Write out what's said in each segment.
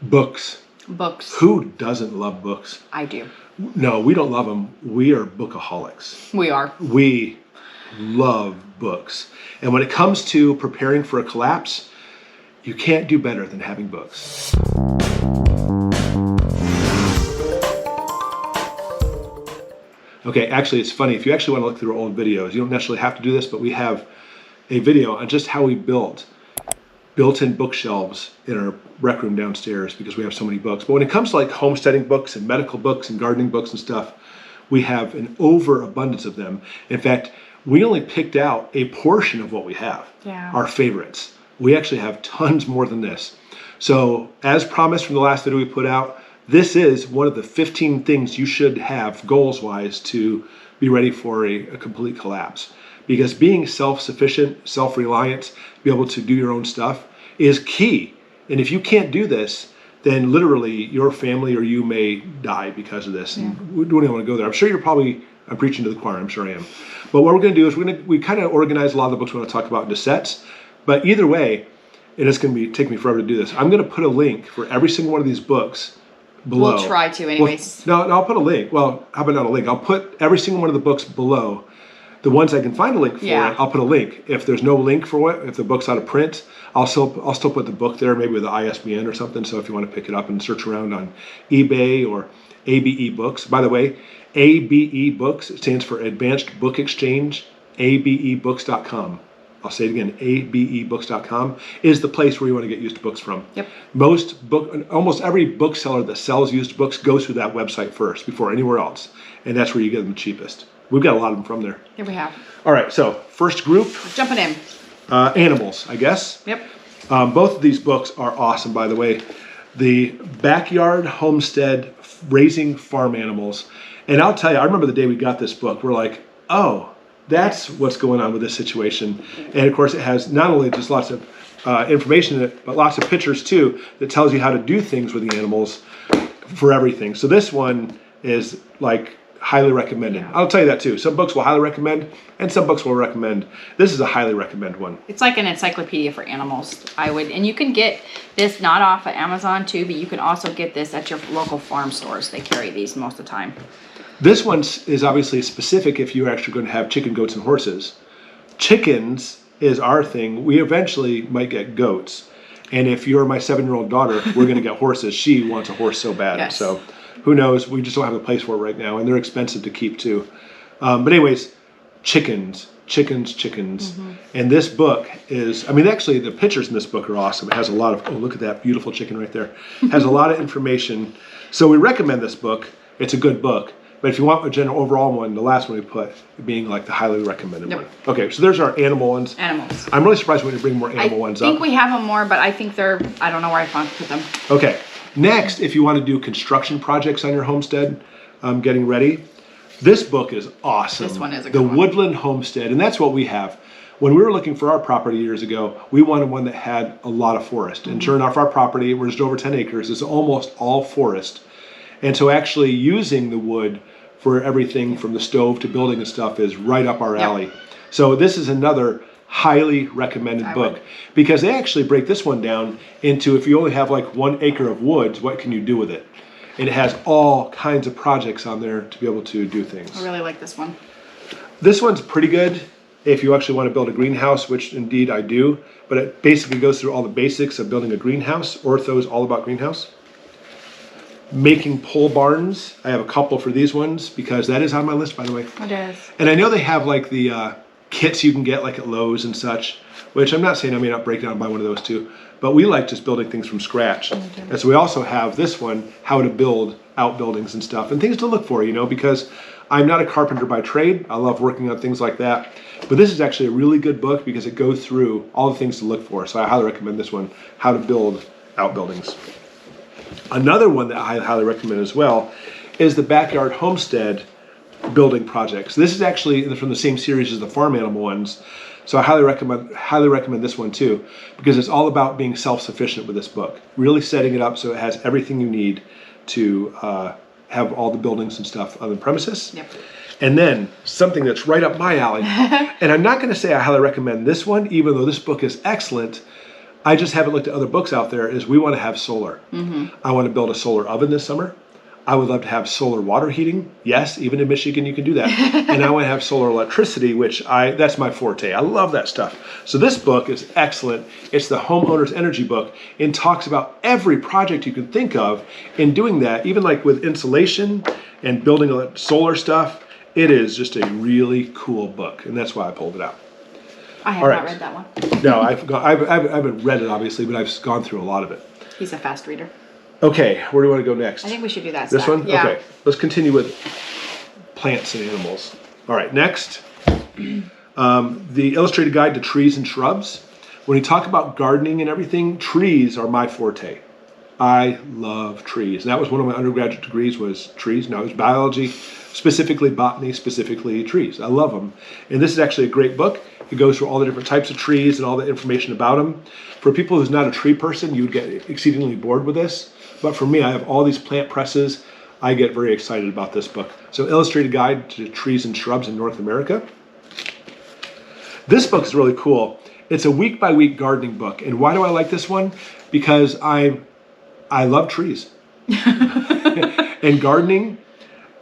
Books. Books. Who doesn't love books? I do. No, we don't love them. We are bookaholics. We are. We love books. And when it comes to preparing for a collapse, you can't do better than having books. Okay, actually, it's funny. If you actually want to look through old videos, you don't necessarily have to do this, but we have a video on just how we built built-in bookshelves in our rec room downstairs because we have so many books. But when it comes to like homesteading books and medical books and gardening books and stuff, we have an overabundance of them. In fact, we only picked out a portion of what we have, our favorites. We actually have tons more than this. So as promised from the last video we put out, this is one of the 15 things you should have goals-wise to be ready for a complete collapse. Because being self-sufficient, self-reliant, be able to do your own stuff is key. And if you can't do this, then literally your family or you may die because of this. And we don't even want to go there. I'm sure I'm preaching to the choir, I'm sure I am. But what we're going to do is we kind of organize a lot of the books we want to talk about into sets. But either way, and it's going to take me forever to do this, I'm going to put a link for every single one of these books below. We'll try to anyways. Well, no, I'll put a link. Well, how about not a link? I'll put every single one of the books below. The ones I can find a link for, I'll put a link. If there's no link for it, if the book's out of print, I'll still put the book there, maybe with the ISBN or something. So if you want to pick it up and search around on eBay or ABE Books. By the way, ABE Books, it stands for Advanced Book Exchange, abebooks.com. I'll say it again, abebooks.com is the place where you want to get used books from. Yep. Almost every bookseller that sells used books goes through that website first before anywhere else. And that's where you get them the cheapest. We've got a lot of them from there. Here we have. All right, so first group. Jumping in. Animals, I guess. Yep. Both of these books are awesome, by the way. The Backyard Homestead, Raising Farm Animals. And I'll tell you, I remember the day we got this book, we're like, oh, that's what's going on with this situation. And of course, it has not only just lots of information in it, but lots of pictures too, that tells you how to do things with the animals for everything. So this one is like highly recommended. I'll tell you that too. Some books will highly recommend, and some books will recommend. This is a highly recommend one. It's like an encyclopedia for animals. And you can get this not off of Amazon too, but you can also get this at your local farm stores. They carry these most of the time. This one is obviously specific if you're actually going to have chicken, goats, and horses. Chickens is our thing. We eventually might get goats. And if you're my 7-year-old daughter, we're going to get horses. She wants a horse so bad. Yes. So who knows? We just don't have a place for it right now. And they're expensive to keep too. But anyways, chickens. And this book is, actually the pictures in this book are awesome. It has a lot of, oh, look at that beautiful chicken right there. It has a lot of information. So we recommend this book. It's a good book. But if you want a general overall one, the last one we put being like the highly recommended one. Okay, so there's our animal ones. Animals. I'm really surprised we didn't bring more animal ones up. I think we have them more, but I think I don't know where I found to put them. Okay, next, if you want to do construction projects on your homestead, getting ready, this book is awesome. This one is a good one. The Woodland Homestead, and that's what we have. When we were looking for our property years ago, we wanted one that had a lot of forest. And sure enough, our property, we're just over 10 acres, is almost all forest. And so actually using the wood for everything from the stove to building and stuff is right up our alley. So this is another highly recommended book because they actually break this one down into if you only have like 1 acre of woods, what can you do with it? And it has all kinds of projects on there to be able to do things. I really like this one. This one's pretty good if you actually want to build a greenhouse, which indeed I do, but it basically goes through all the basics of building a greenhouse. Ortho is all about greenhouse. Making pole barns. I have a couple for these ones because that is on my list, by the way. It is. And I know they have like the kits you can get like at Lowe's and such, which I'm not saying I may not break down and buy one of those too, but we like just building things from scratch. And so we also have this one, how to build outbuildings and stuff and things to look for, because I'm not a carpenter by trade. I love working on things like that. But this is actually a really good book because it goes through all the things to look for. So I highly recommend this one, How to Build Outbuildings. Another one that I highly recommend as well is the Backyard Homestead building projects. This is actually from the same series as the farm animal ones. So I highly recommend this one too, because it's all about being self-sufficient with this book. Really setting it up so it has everything you need to have all the buildings and stuff on the premises. And then something that's right up my alley, and I'm not going to say I highly recommend this one, even though this book is excellent. I just haven't looked at other books out there, is we want to have solar. I want to build a solar oven this summer. I would love to have solar water heating. Yes, even in Michigan you can do that. And I want to have solar electricity, which that's my forte. I love that stuff. So this book is excellent. It's the Homeowner's Energy book and talks about every project you can think of in doing that, even like with insulation and building solar stuff. It is just a really cool book, and that's why I pulled it out. I have not read that one. No, I haven't read it, obviously, but I've gone through a lot of it. He's a fast reader. Okay, where do you want to go next? I think we should do that This stack. one? Yeah. Okay, let's continue with plants and animals. All right, next, the illustrated guide to trees and shrubs. When you talk about gardening and everything, trees are my forte. I love trees. And that was one of my undergraduate degrees, was trees. Now it's biology, specifically botany, specifically trees. I love them. And this is actually a great book. It goes through all the different types of trees and all the information about them. For people who's not a tree person, you would get exceedingly bored with this. But for me, I have all these plant presses. I get very excited about this book. So Illustrated Guide to Trees and Shrubs in North America. This book is really cool. It's a week-by-week gardening book. And why do I like this one? Because I love trees. And gardening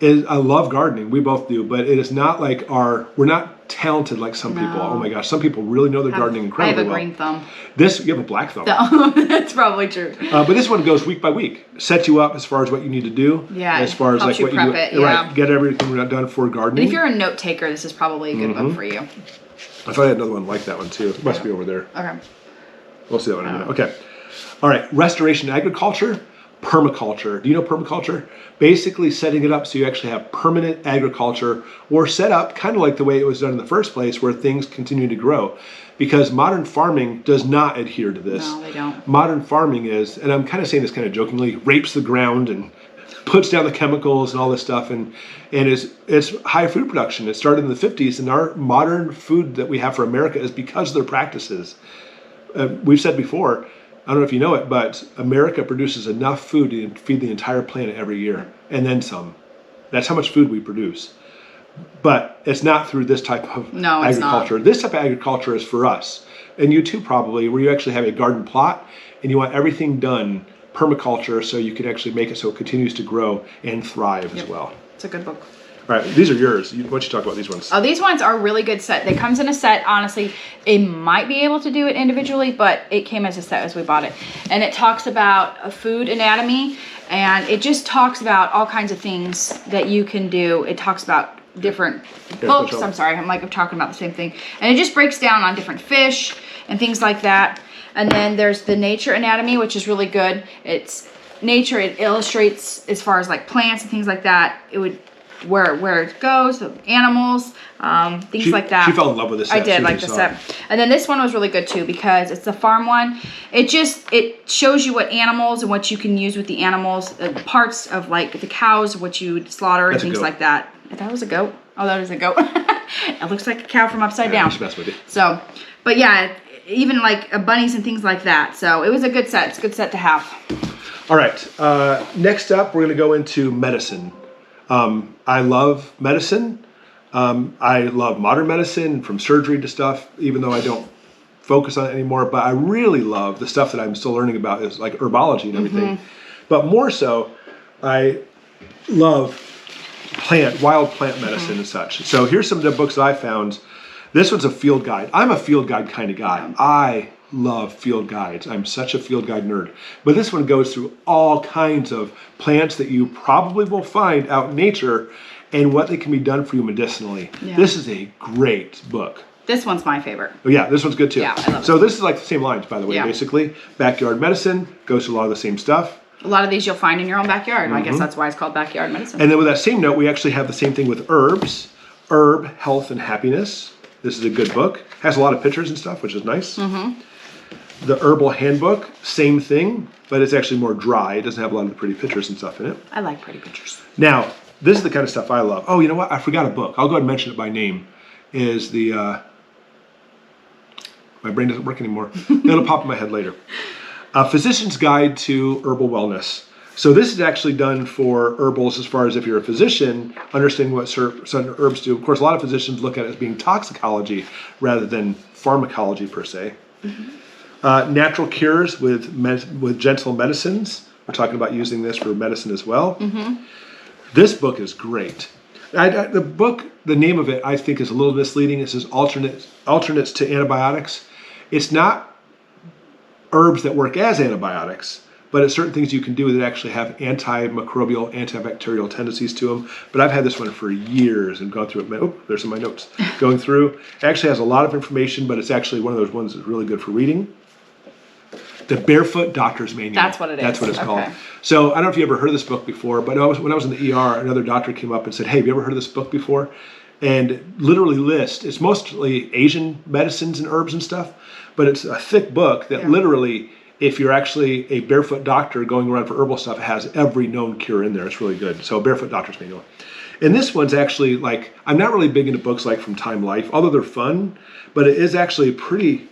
I love gardening. We both do, but it is not like we're not talented like some people. Oh my gosh, some people really know their gardening incredibly well. I have a green thumb. You have a black thumb. That's probably true. But this one goes week by week. Sets you up as far as what you need to do. Yeah, as far as helps like what you you prep do. it, Right, yeah. get everything done for gardening. And if you're a note taker, this is probably a good book for you. I thought I had another one like that one too. It must be over there. Okay. We'll see that one in a minute. Okay. All right, restoration agriculture. Permaculture. Do you know permaculture? Basically setting it up so you actually have permanent agriculture, or set up kind of like the way it was done in the first place, where things continue to grow. Because modern farming does not adhere to this. No, they don't. Modern farming is, and I'm kind of saying this kind of jokingly, rapes the ground and puts down the chemicals and all this stuff, and it's high food production. It started in the 50s, and our modern food that we have for America is because of their practices. We've said before, I don't know if you know it, but America produces enough food to feed the entire planet every year, and then some. That's how much food we produce. But it's not through this type of agriculture. This type of agriculture is for us, and you too probably, where you actually have a garden plot, and you want everything done permaculture so you can actually make it so it continues to grow and thrive as well. It's a good book. All right, these are yours. Why don't you talk about these ones? Oh, these ones are a really good set. They comes in a set, honestly. It might be able to do it individually, but it came as a set as we bought it. And it talks about a food anatomy, and it just talks about all kinds of things that you can do. It talks about different books. I'm sorry, I'm talking about the same thing. And it just breaks down on different fish and things like that. And then there's the nature anatomy, which is really good. It's nature, it illustrates as far as like plants and things like that. It would where it goes, the animals, things like that. She fell in love with this set. I did like the set. And then this one was really good too, because it's the farm one. It shows you what animals and what you can use with the animals, the parts of like the cows, what you would slaughter and things like that. That was a goat. Oh, that is a goat. It looks like a cow from upside down. Just mess with you. So, but yeah, even like bunnies and things like that. So it was a good set. It's a good set to have. All right. Next up, we're going to go into medicine. I love medicine. I love modern medicine, from surgery to stuff, even though I don't focus on it anymore. But I really love the stuff that I'm still learning about, is like herbology and everything. But more so, I love wild plant medicine and such. So here's some of the books that I found. This one's a field guide. I'm a field guide kind of guy. I love field guides. I'm such a field guide nerd. But this one goes through all kinds of plants that you probably will find out in nature and what they can be done for you medicinally. Yeah. This is a great book. This one's my favorite. Oh yeah, this one's good too. Yeah, I love so this is like the same lines, by the way, basically. Backyard medicine goes through a lot of the same stuff. A lot of these you'll find in your own backyard. I guess that's why it's called backyard medicine. And then with that same note, we actually have the same thing with herbs. Herb, Health, and Happiness. This is a good book. Has a lot of pictures and stuff, which is nice. The Herbal Handbook, same thing, but it's actually more dry. It doesn't have a lot of the pretty pictures and stuff in it. I like pretty pictures. Now, this is the kind of stuff I love. Oh, you know what? I forgot a book. I'll go ahead and mention it by name. Is the... my brain doesn't work anymore. It'll pop in my head later. A Physician's Guide to Herbal Wellness. So this is actually done for herbals as far as if you're a physician, understanding what certain herbs do. Of course, a lot of physicians look at it as being toxicology rather than pharmacology per se. Natural cures with gentle medicines. We're talking about using this for medicine as well. This book is great. The name of it, I think, is a little misleading. It says alternates to antibiotics. It's not herbs that work as antibiotics, but it's certain things you can do that actually have antimicrobial, antibacterial tendencies to them. But I've had this one for years and gone through it. Oh, there's some of my notes. Going through. It actually has a lot of information, but it's actually one of those ones that's really good for reading. The Barefoot Doctor's Manual. That's what it is. That's what it's called. So I don't know if you ever heard of this book before, but when I was in the ER, another doctor came up and said, hey, have you ever heard of this book before? And literally it's mostly Asian medicines and herbs and stuff, but it's a thick book that literally, if you're actually a barefoot doctor going around for herbal stuff, it has every known cure in there. It's really good. So Barefoot Doctor's Manual. And this one's actually like, I'm not really big into books like from Time Life, although they're fun, but it is actually pretty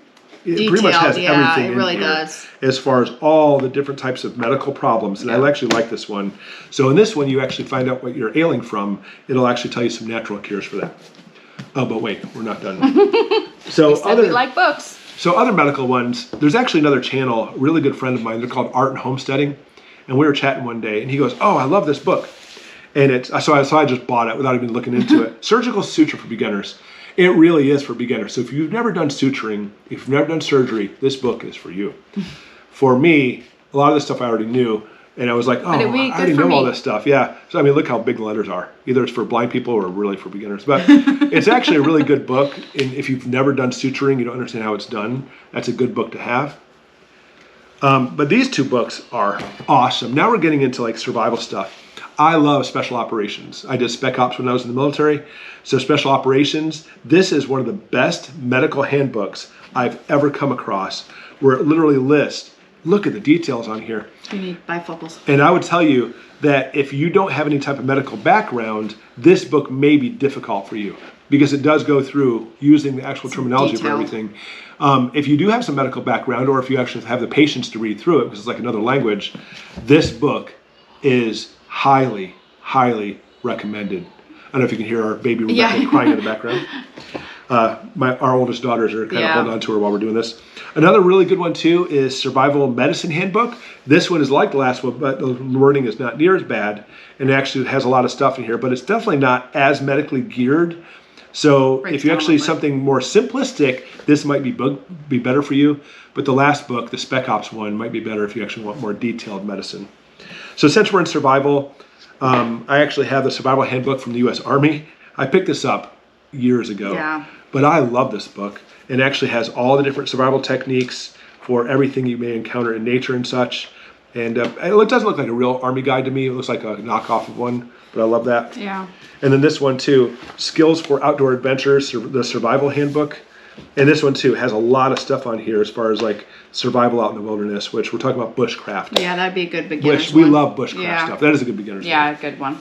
much has everything it really in here does. as far as all the different types of medical problems. And I actually like this one. So in this one, you actually find out what you're ailing from. It'll actually tell you some natural cures for that. Oh, but wait, we're not done. So we like books. So other medical ones, there's actually another channel, a really good friend of mine. They're called Art and Homesteading. And we were chatting one day and he goes, oh, I love this book. And so I just bought it without even looking into it. Surgical Suture for Beginners. It really is for beginners. So if you've never done suturing, if you've never done surgery, this book is for you. For me, a lot of this stuff I already knew, and I was like, oh, I already know all this stuff. Yeah. So I mean, look how big the letters are. Either it's for blind people or really for beginners. But it's actually a really good book. And if you've never done suturing, you don't understand how it's done, that's a good book to have. But these two books are awesome. Now we're getting into like survival stuff. I love special operations. I did spec ops when I was in the military. So special operations, this is one of the best medical handbooks I've ever come across, where it literally lists, look at the details on here. You need bifocals. And I would tell you that if you don't have any type of medical background, this book may be difficult for you because it does go through using the actual terminology for everything. If you do have some medical background, or if you actually have the patience to read through it, because it's like another language, this book is highly, highly recommended. I don't know if you can hear our baby Rebecca crying in the background. Our oldest daughters are kind of holding on to her while we're doing this. Another really good one too is Survival Medicine Handbook. This one is like the last one, but the wording is not near as bad, and it actually has a lot of stuff in here, but it's definitely not as medically geared. So if you actually something more simplistic, this might be better for you. But the last book, the Spec Ops one, might be better if you actually want more detailed medicine. So since we're in survival, I actually have the Survival Handbook from the U.S. Army. I picked this up years ago, but I love this book. It actually has all the different survival techniques for everything you may encounter in nature and such. And it doesn't look like a real Army guide to me. It looks like a knockoff of one, but I love that. Yeah. And then this one too, Skills for Outdoor Adventures, the Survival Handbook. And this one too has a lot of stuff on here as far as like survival out in the wilderness, which we're talking about bushcraft. Yeah, that'd be a good beginner's Which we love bushcraft stuff. That is a good beginner's one. Yeah, a good one.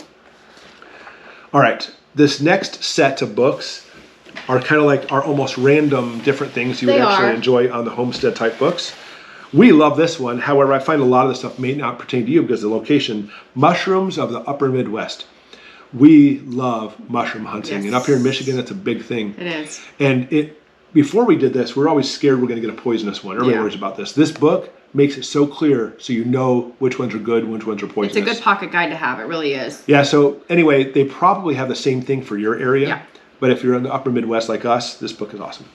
All right, this next set of books are kind of like our almost random different things you would actually enjoy on the homestead type books. We love this one. However, I find a lot of this stuff may not pertain to you because of the location. Mushrooms of the Upper Midwest. We love mushroom hunting. And up here in Michigan, it's a big thing. It is. And before we did this, we were always scared we're going to get a poisonous one. Everybody worries about this. This book makes it so clear so you know which ones are good and which ones are poisonous. It's a good pocket guide to have. It really is. Yeah, so anyway, they probably have the same thing for your area. Yeah. But if you're in the upper Midwest like us, this book is awesome.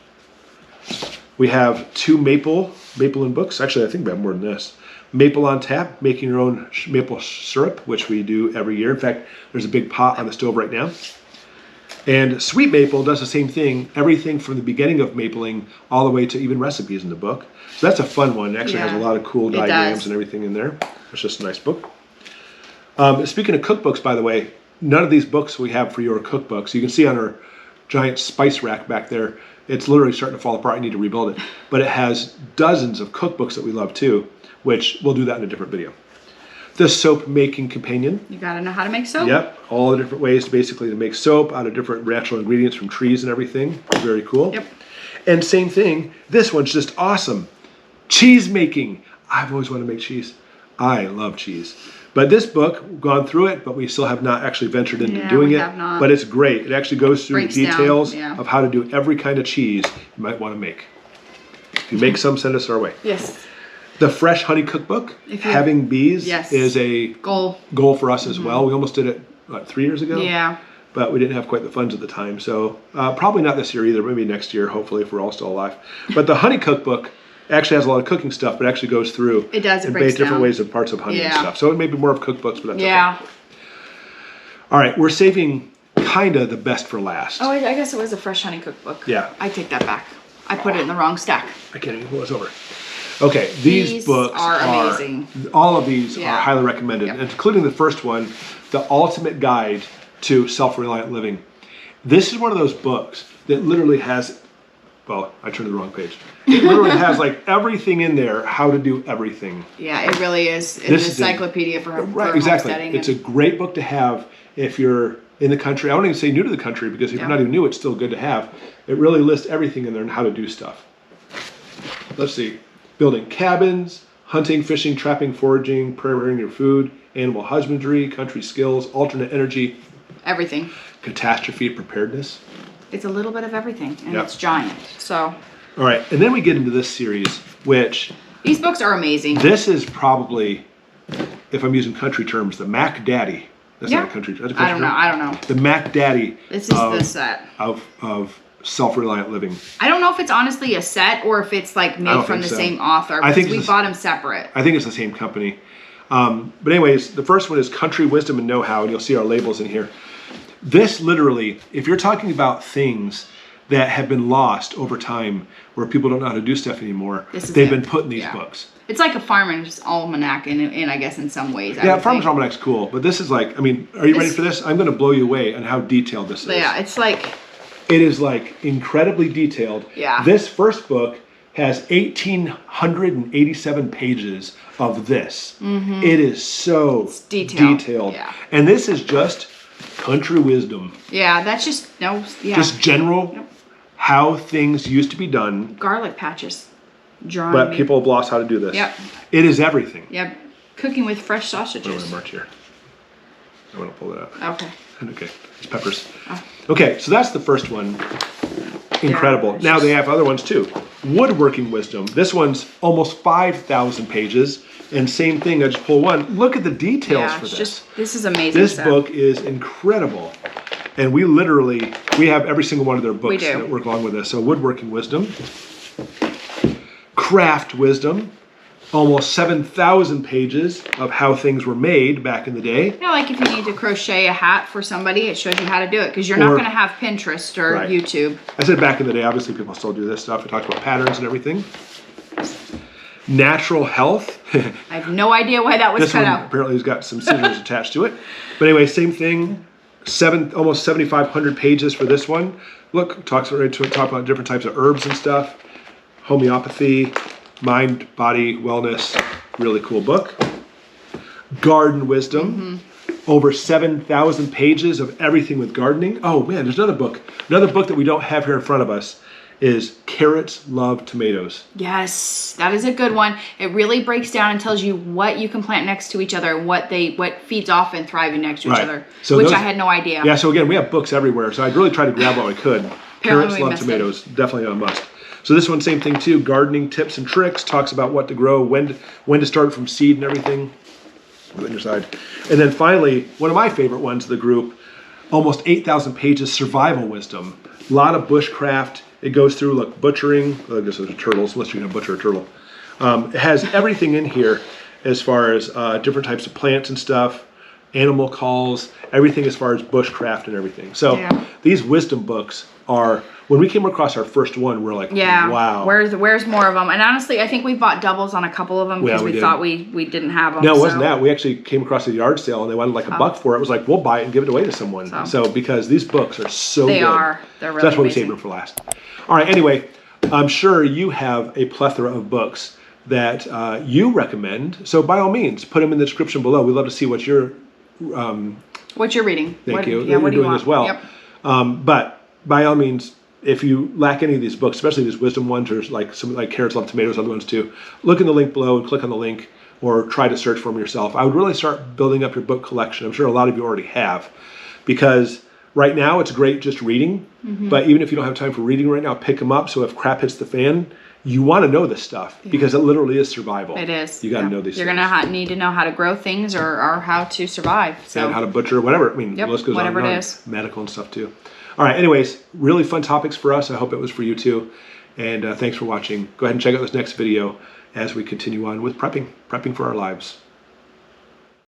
We have 2 maple and books. Actually, I think we have more than this. Maple on Tap, making your own maple syrup, which we do every year. In fact, there's a big pot on the stove right now. And Sweet Maple does the same thing, everything from the beginning of mapling all the way to even recipes in the book. So that's a fun one. It actually has a lot of cool diagrams and everything in there. It's just a nice book. Speaking of cookbooks, by the way, none of these books we have for your cookbooks. You can see on our giant spice rack back there, it's literally starting to fall apart. I need to rebuild it. But it has dozens of cookbooks that we love too, which we'll do that in a different video. The Soap Making Companion. You gotta know how to make soap. Yep, all the different ways basically to make soap out of different natural ingredients from trees and everything. Very cool. Yep. And same thing, this one's just awesome. Cheese making. I've always wanted to make cheese. I love cheese. But this book, we've gone through it, but we still have not actually ventured into doing it. Have not. But it's great. It actually goes through the details of how to do every kind of cheese you might want to make. If you make some, send us our way. Yes. The Fresh Honey Cookbook, Having Bees, is a goal for us as well. We almost did it, 3 years ago? Yeah. But we didn't have quite the funds at the time. So probably not this year either, maybe next year, hopefully, if we're all still alive. But the Honey Cookbook actually has a lot of cooking stuff, but actually goes through it does, and breaks different down. ways of parts of honey and stuff. So it may be more of cookbooks, but that's okay. All right, we're saving kind of the best for last. Oh, I guess it was a Fresh Honey Cookbook. Yeah. I take that back. I put it in the wrong stack. I can't even pull this over. Okay, these books are amazing. All of these are highly recommended, including the first one, The Ultimate Guide to Self-Reliant Living. This is one of those books that literally has, well, I turned to the wrong page. It literally has like everything in there, how to do everything. Yeah, it really is. It's an encyclopedia for exactly. homesteading. It's a great book to have if you're in the country. I won't even say new to the country, because if you're not even new, it's still good to have. It really lists everything in there and how to do stuff. Let's see. Building cabins, hunting, fishing, trapping, foraging, preparing your food, animal husbandry, country skills, alternate energy. Everything. Catastrophe preparedness. It's a little bit of everything, and it's giant. So. All right, and then we get into this series, which... These books are amazing. This is probably, if I'm using country terms, the Mac Daddy. That's not a country term. I don't know. The Mac Daddy. This is the set. Of self-reliant living. I don't know if it's honestly a set or if it's like made from the same author. I think we bought them separate. I think it's the same company. But anyways, the first one is Country Wisdom and Know-How, and you'll see our labels in here. This literally, if you're talking about things that have been lost over time, where people don't know how to do stuff anymore, they've been put in these books. It's like a farmer's almanac, and I guess in some ways. Farmer's almanac's cool, but this is like, I mean, are you ready for this? I'm going to blow you away on how detailed this is. Yeah, it's like... It is like incredibly detailed. Yeah. This first book has 1,887 pages of this. Mm-hmm. It is so detailed. Yeah. And this is just country wisdom. Yeah, that's just, just general how things used to be done. Garlic patches. But people have lost how to do this. Yep. It is everything. Yep. Cooking with fresh sausages. I'm going to mark here. I want to pull it out. Okay. Okay. It's peppers. Oh. Okay, so that's the first one. Incredible. Now they have other ones too. Woodworking Wisdom. This one's almost 5,000 pages. And same thing, I just pull one. Look at the details for this. This is amazing. This book is incredible. And we have every single one of their books that work along with this. So Woodworking Wisdom. Craft Wisdom. Almost 7,000 pages of how things were made back in the day. Yeah, like if you need to crochet a hat for somebody, it shows you how to do it, because you're not going to have Pinterest or YouTube. I said back in the day, obviously people still do this stuff. We talked about patterns and everything. Natural Health. I have no idea why that was cut out. Apparently has got some scissors attached to it. But anyway, same thing. Almost 7,500 pages for this one. Look, talk about different types of herbs and stuff. Homeopathy. Mind, body, wellness, really cool book. Garden Wisdom, over 7,000 pages of everything with gardening. Oh man, there's another book. Another book that we don't have here in front of us is Carrots Love Tomatoes. Yes, that is a good one. It really breaks down and tells you what you can plant next to each other, what feeds off and thriving next to each other, so which I had no idea. Yeah, so again, we have books everywhere, so I'd really try to grab what I could. Carrots Love Tomatoes, definitely a must. So this one, same thing too, gardening tips and tricks, talks about what to grow, when to start from seed and everything. Put it on your side. And then finally, one of my favorite ones of the group, almost 8,000 pages, Survival Wisdom. A lot of bushcraft. It goes through, look, butchering. I guess those are turtles, unless you're going to butcher a turtle. It has everything in here as far as different types of plants and stuff, animal calls, everything as far as bushcraft and everything. So these wisdom books are, when we came across our first one, we're like, wow. Where's more of them? And honestly, I think we bought doubles on a couple of them because we thought we didn't have them. No, it wasn't that. We actually came across a yard sale and they wanted like $1 for it. It was like, we'll buy it and give it away to someone. So because these books are so good. They're really so that's why we amazing. saved them for last. All right, anyway, I'm sure you have a plethora of books that you recommend. So by all means, put them in the description below. We'd love to see what you're reading. Thank you. Yeah, what do you want? As well. Yep. But by all means, if you lack any of these books, especially these wisdom ones, or like some like Carrots Love Tomatoes, other ones too, look in the link below and click on the link, or try to search for them yourself. I would really start building up your book collection. I'm sure a lot of you already have, because right now it's great just reading. But even if you don't have time for reading right now, pick them up. So if crap hits the fan, you want to know this stuff because it literally is survival. It is. You got to know these You're things. going to need to know how to grow things or how to survive. So And how to butcher, whatever. I mean, Yep, the list goes whatever on and it on. is. Medical and stuff too. All right. Anyways, really fun topics for us. I hope it was for you too. And thanks for watching. Go ahead and check out this next video as we continue on with prepping for our lives.